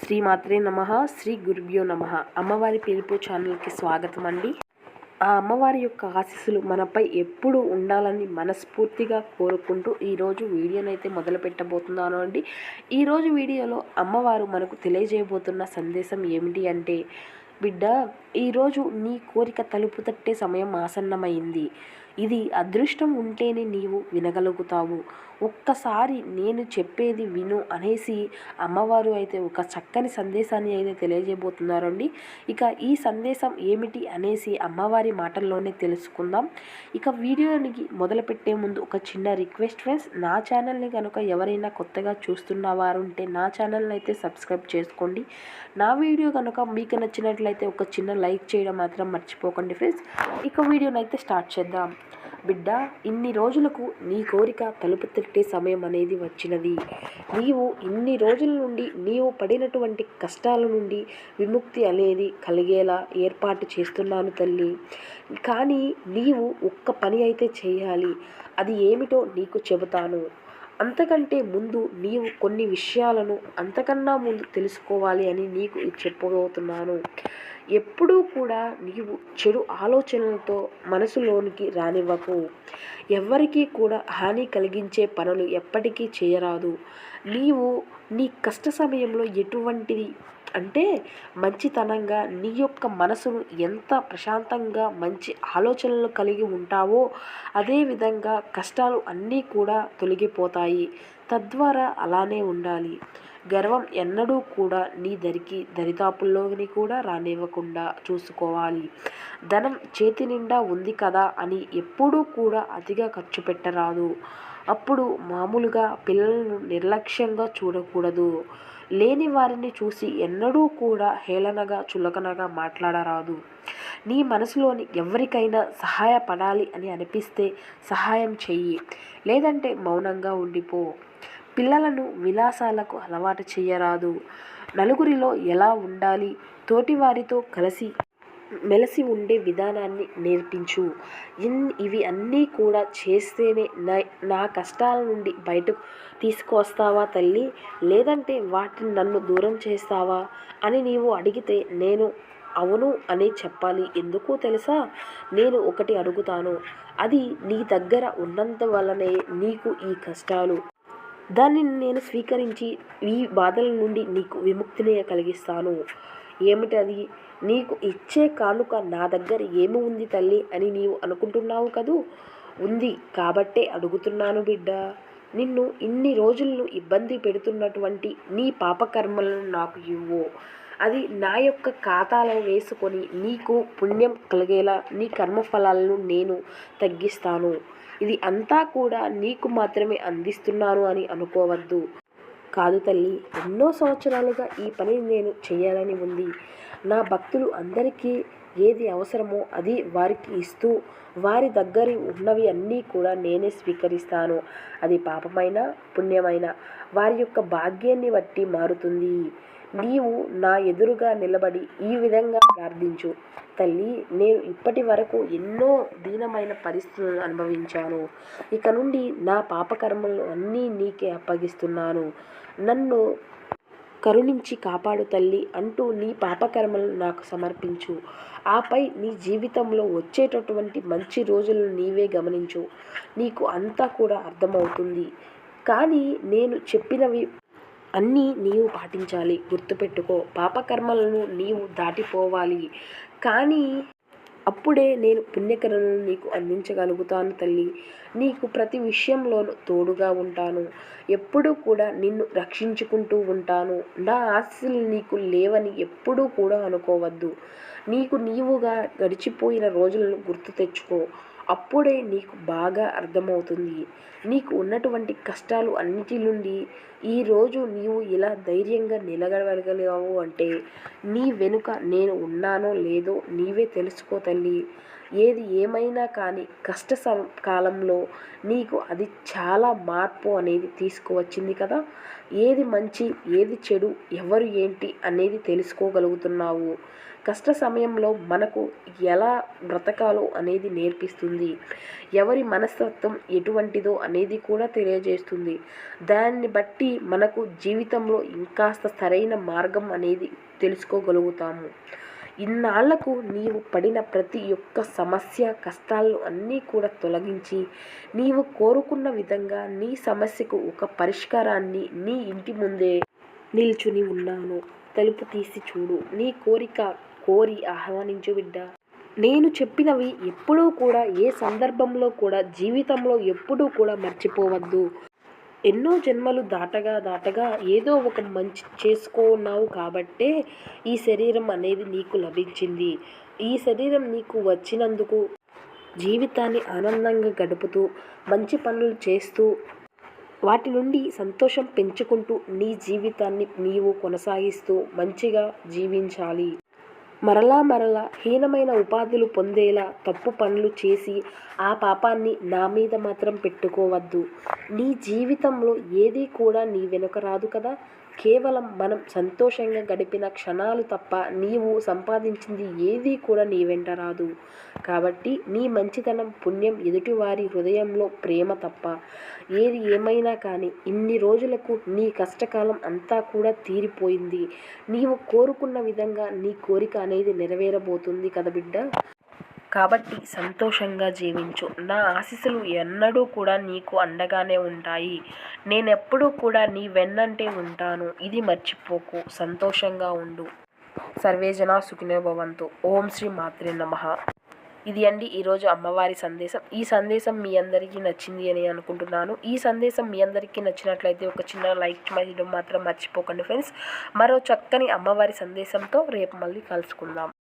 శ్రీమాత్రే నమః. శ్రీ గురుభ్యో నమః. అమ్మవారి పిలుపు ఛానల్కి స్వాగతం అండి. ఆ అమ్మవారి యొక్క ఆశీస్సులు మనపై ఎప్పుడు ఉండాలని మనస్ఫూర్తిగా కోరుకుంటూ ఈరోజు వీడియోనైతే మొదలు పెట్టబోతున్నాను అండి. ఈరోజు వీడియోలో అమ్మవారు మనకు తెలియజేయబోతున్న సందేశం ఏమిటి అంటే, బిడ్డ, ఈరోజు నీ కోరిక తలుపు తట్టే సమయం ఆసన్నమైంది. ఇది అదృష్టం ఉంటేనే నీవు వినగలుగుతావు. ఒక్కసారి నేను చెప్పేది విను అనేసి అమ్మవారు అయితే ఒక చక్కని సందేశాన్ని అయితే తెలియజేయబోతున్నారండి. ఇక ఈ సందేశం ఏమిటి అనేసి అమ్మవారి మాటల్లోనే తెలుసుకుందాం. ఇక వీడియోని మొదలుపెట్టే ముందు ఒక చిన్న రిక్వెస్ట్ ఫ్రెండ్స్, నా ఛానల్ని కనుక ఎవరైనా కొత్తగా చూస్తున్న వారు ఉంటే నా ఛానల్ని అయితే సబ్స్క్రైబ్ చేసుకోండి. నా వీడియో కనుక మీకు నచ్చినట్లయితే ఒక చిన్న లైక్ చేయడం మాత్రం మర్చిపోకండి ఫ్రెండ్స్. ఇక వీడియోని అయితే స్టార్ట్ చేద్దాం. బిడ్డ, ఇన్ని రోజులకు నీ కోరిక తలుపు తట్టే సమయం అనేది వచ్చినది. నీవు ఇన్ని రోజుల నుండి నీవు పడినటువంటి కష్టాల నుండి విముక్తి అనేది కలిగేలా ఏర్పాటు చేస్తున్నాను తల్లి. కానీ నీవు ఒక్క పని అయితే చేయాలి. అది ఏమిటో నీకు చెబుతాను. అంతకంటే ముందు నీవు కొన్ని విషయాలను అంతకన్నా ముందు తెలుసుకోవాలి అని నీకు చెప్పబోతున్నాను. ఎప్పుడూ కూడా నీవు చెడు ఆలోచనలతో మనసులోనికి రానివ్వకు. ఎవ్వరికీ కూడా హాని కలిగించే పనులు ఎప్పటికీ చేయరాదు. నీవు నీ కష్ట సమయంలో ఎటువంటిది అంటే మంచితనంగా నీ యొక్క మనసును ఎంత ప్రశాంతంగా మంచి ఆలోచనలు కలిగి ఉంటావో అదేవిధంగా కష్టాలు అన్నీ కూడా తొలగిపోతాయి. తద్వారా అలానే ఉండాలి. గర్వం ఎన్నడూ కూడా నీ దరిదాపుల్లోని కూడా రానివ్వకుండా చూసుకోవాలి. ధనం చేతి నిండా ఉంది కదా అని ఎప్పుడూ కూడా అతిగా ఖర్చు పెట్టరాదు. అప్పుడు మామూలుగా పిల్లలను నిర్లక్ష్యంగా చూడకూడదు. లేని వారిని చూసి ఎన్నడూ కూడా హేళనగా చులకనగా మాట్లాడరాదు. నీ మనసులోని ఎవరికైనా సహాయపడాలి అని అనిపిస్తే సహాయం చెయ్యి, లేదంటే మౌనంగా ఉండిపో. పిల్లలను విలాసాలకు అలవాటు చేయరాదు. నలుగురిలో ఎలా ఉండాలి, తోటివారితో మెలిసి ఉండే విధానాన్ని నేర్పించు. ఇవి అన్నీ కూడా చేస్తేనే నా కష్టాల నుండి బయటకు తీసుకొస్తావా తల్లి, లేదంటే వాటిని నన్ను దూరం చేస్తావా అని నీవు అడిగితే నేను అవును అని చెప్పాలి. ఎందుకు తెలుసా? నేను ఒకటి అడుగుతాను, అది నీ దగ్గర ఉన్నంత వల్లనే నీకు ఈ కష్టాలు. దానిని నేను స్వీకరించి ఈ బాధల నుండి నీకు విముక్తిని కలిగిస్తాను. ఏమిటది? నీకు ఇచ్చే కానుక నా దగ్గర ఏమి ఉంది తల్లి అని నీవు అనుకుంటున్నావు కదూ. ఉంది కాబట్టే అడుగుతున్నాను బిడ్డ. నిన్ను ఇన్ని రోజులను ఇబ్బంది పెడుతున్నటువంటి నీ పాపకర్మలను నాకు ఇవ్వు. అది నా యొక్క ఖాతాలో వేసుకొని నీకు పుణ్యం కలిగేలా నీ కర్మఫలాలను నేను తగ్గిస్తాను. ఇది అంతా కూడా నీకు మాత్రమే అందిస్తున్నాను అని అనుకోవద్దు. కాదు తల్లి, ఎన్నో సంవత్సరాలుగా ఈ పని నేను చేయాలని ఉంది. నా భక్తులు అందరికీ ఏది అవసరమో అది వారికి ఇస్తూ వారి దగ్గర ఉన్నవి అన్నీ కూడా నేనే స్వీకరిస్తాను. అది పాపమైన పుణ్యమైన వారి యొక్క భాగ్యాన్ని బట్టి మారుతుంది. నీవు నా ఎదురుగా నిలబడి ఈ విధంగా ప్రార్థించు. తల్లి, నేను ఇప్పటి వరకు ఎన్నో దీనమైన పరిస్థితులను అనుభవించాను. ఇక నుండి నా పాపకర్మలను అన్నీ నీకే అప్పగిస్తున్నాను. నన్ను కరుణించి కాపాడు తల్లి అంటూ నీ పాపకర్మలను నాకు సమర్పించు. ఆపై నీ జీవితంలో వచ్చేటటువంటి మంచి రోజులను నీవే గమనించు. నీకు అంతా కూడా అర్థమవుతుంది. కానీ నేను చెప్పినవి అన్నీ నీవు పాటించాలి. గుర్తుపెట్టుకో, పాపకర్మలను నీవు దాటిపోవాలి. కానీ అప్పుడే నేను పుణ్యకర్మలను నీకు అందించగలుగుతాను తల్లి. నీకు ప్రతి విషయంలోనూ తోడుగా ఉంటాను. ఎప్పుడూ కూడా నిన్ను రక్షించుకుంటూ ఉంటాను. నా ఆశీస్సులు నీకు లేవని ఎప్పుడూ కూడా అనుకోవద్దు. నీవుగా గడిచిపోయిన రోజులను గుర్తు తెచ్చుకో. అప్పుడే నీకు బాగా అర్థమవుతుంది. నీకు ఉన్నటువంటి కష్టాలు అన్నిటి నుండి ఈరోజు నీవు ఇలా ధైర్యంగా నిలబడగలిగావు అంటే నీ వెనుక నేను ఉన్నానో లేదో నీవే తెలుసుకో తల్లి. ఏది ఏమైనా కానీ కాలంలో నీకు అది చాలా మార్పు అనేది తీసుకువచ్చింది కదా. ఏది మంచి ఏది చెడు ఎవరు ఏంటి అనేది తెలుసుకోగలుగుతున్నావు. కష్ట సమయంలో మనకు ఎలా బ్రతకాలో అనేది నేర్పిస్తుంది. ఎవరి మనస్తత్వం ఎటువంటిదో అనేది కూడా తెలియజేస్తుంది. దాన్ని బట్టి మనకు జీవితంలో ఇంకాస్త సరైన మార్గం అనేది తెలుసుకోగలుగుతాము. ఇన్నాళ్లకు నీవు పడిన ప్రతి ఒక్క సమస్య కష్టాలను అన్నీ కూడా తొలగించి నీవు కోరుకున్న విధంగా నీ సమస్యకు ఒక పరిష్కారాన్ని నీ ఇంటి ముందే నిల్చుని ఉన్నాను. తలుపు తీసి చూడు, నీ కోరిక కోరి ఆహ్వానించు బిడ్డ. నేను చెప్పినవి ఎప్పుడూ కూడా ఏ సందర్భంలో కూడా జీవితంలో ఎప్పుడూ కూడా మర్చిపోవద్దు. ఎన్నో జన్మలు దాటగా ఏదో ఒక మంచి చేసుకున్నావు కాబట్టే ఈ శరీరం అనేది నీకు లభించింది. ఈ శరీరం నీకు వచ్చినందుకు జీవితాన్ని ఆనందంగా గడుపుతూ మంచి పనులు చేస్తూ వాటి నుండి సంతోషం పెంచుకుంటూ నీ జీవితాన్ని నీవు కొనసాగిస్తూ మంచిగా జీవించాలి. మరలా హీనమైన ఉపాధులు పొందేలా తప్పు పనులు చేసి ఆ పాపాన్ని నా మీద మాత్రం పెట్టుకోవద్దు. నీ జీవితంలో ఏదీ కూడా నీ వెనుక రాదు కదా. కేవలం మనం సంతోషంగా గడిపిన క్షణాలు తప్ప నీవు సంపాదించింది ఏదీ కూడా నీ వెంట రాదు. కాబట్టి నీ మంచితనం పుణ్యం ఎదుటివారి హృదయంలో ప్రేమ తప్ప ఏది ఏమైనా కానీ ఇన్ని రోజులకు నీ కష్టకాలం అంతా కూడా తీరిపోయింది. నీవు కోరుకున్న విధంగా నీ కోరిక అనేది నెరవేరబోతుంది కదా బిడ్డ. కాబట్టి సంతోషంగా జీవించు. నా ఆశీస్సులు ఎన్నడూ కూడా నీకు అండగానే ఉంటాయి. నేనెప్పుడూ కూడా నీ వెన్నంటే ఉంటాను. ఇది మర్చిపోకు. సంతోషంగా ఉండు. సర్వే జనా సుఖినో భవంతు. ఓం శ్రీ మాత్రే నమః. ఇది అండి ఈరోజు అమ్మవారి సందేశం. ఈ సందేశం మీ అందరికీ నచ్చింది అని అనుకుంటున్నాను. ఈ సందేశం మీ అందరికీ నచ్చినట్లయితే ఒక చిన్న లైక్ చేయడం మాత్రం మర్చిపోకండి ఫ్రెండ్స్. మరో చక్కని అమ్మవారి సందేశంతో రేపు మళ్ళీ కలుసుకుందాం.